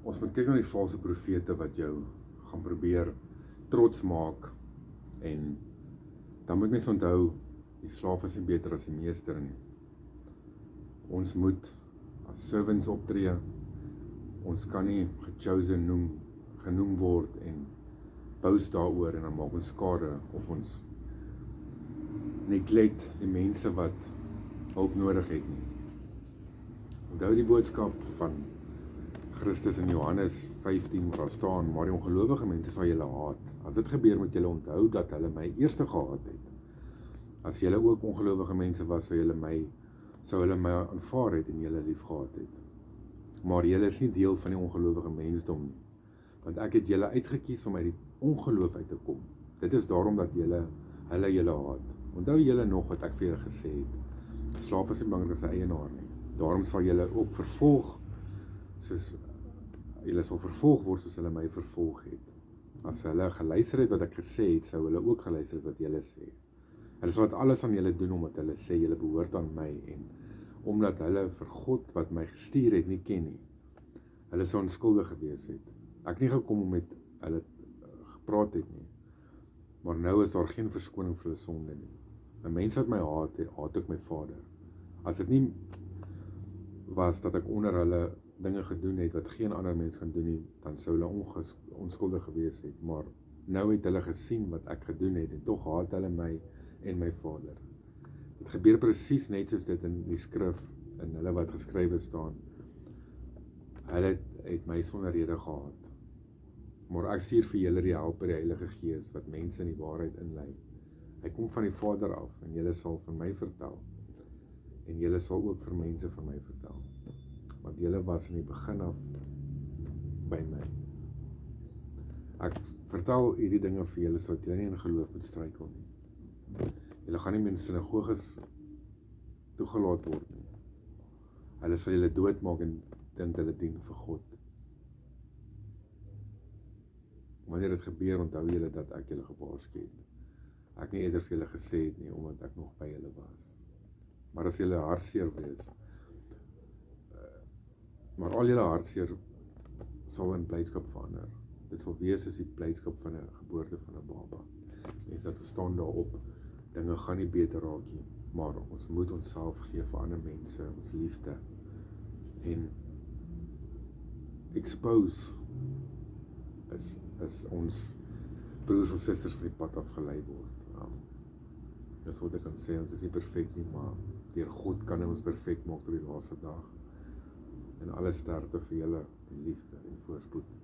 ons moet kyk na die valse profete wat jou gaan probeer trots maak, en dan moet mens onthou, die slaaf is nie beter as die meester nie. Ons moet as servants optree, ons kan nie gechosen genoem word en boast daaroor en dan maak ons skade of ons neglect die mense wat hulp nodig het nie. Onthou die boodskap van Christus in Johannes 15 waar daar staan, maar die ongelowige mense sal julle haat. As dit gebeur moet julle onthou dat hulle my eerste gehaat het. As julle ook ongelowige mense was, sou hulle my aanvaar het en julle lief gehad het. Maar julle is nie deel van die ongelowige mensdom nie, want ek het julle uitgekies om uit die ongeloof uit te kom. Dit is daarom dat hulle julle haat. Onthou julle nog wat ek vir julle gesê het, slaaf is nie belangrik as 'n eienaar nie. Daarom sal julle ook julle sal vervolg word soos hulle my vervolg het. As hulle geluister het wat ek gesê het, sou hulle ook geluister het wat julle sê. Hulle sal dit alles aan julle doen omdat hulle sê julle behoort aan my en omdat hulle vir God wat my gestuur het nie ken nie. Hulle sou onskuldig gewees het. Ek nie gekom om met hulle gepraat het nie. Maar nou is daar geen verskoning vir hulle sonde nie. 'n Mens wat my haat, haat ook my Vader. As dit nie was dat ek onder hulle dinge gedoen het wat geen ander mens kan doen nie, dan sou hulle onskuldig gewees het. Maar nou het hulle gesien wat ek gedoen het en tog haat hulle my en my Vader. Dit gebeur presies net soos dit in die skrif, in hulle wat geskrywe staan. Hulle het my sonder rede gehaat. Maar ek stuur vir julle die helper, die Heilige Gees, wat mense in die waarheid inlei. Hy kom van die Vader af, en julle sal van my vertel. En julle sal ook vir mense van my vertel. Want julle was in die begin af by my. Ek vertel hierdie dinge vir julle, sodat julle nie in geloof moet struikel nie. Julle gaan nie met sinagoges toegelaat word nie. Hulle sal julle doodmaak en dink hulle dien vir God. Wanneer dit gebeur, onthou julle dat ek julle gewaarsku het. Ek nie eerder vir julle gesê het nie, omdat ek nog by julle was. Maar as julle hartseer wees, maar al julle hartseer sal in blydskap verander. Dit sal wees as die blydskap van 'n geboorte van 'n baba. Mense dat staan daarop, dinge gaan nie beter raak nie, maar ons moet onsself gee vir ander mense, ons liefde, en expose is ons broers of susters van die pad afgelei word. Dis wat ek kan sê, ons is nie perfek nie, maar deur God kan hy ons perfek maak tot die laaste dag. En alles sterkte vir julle in liefde en voorspoed.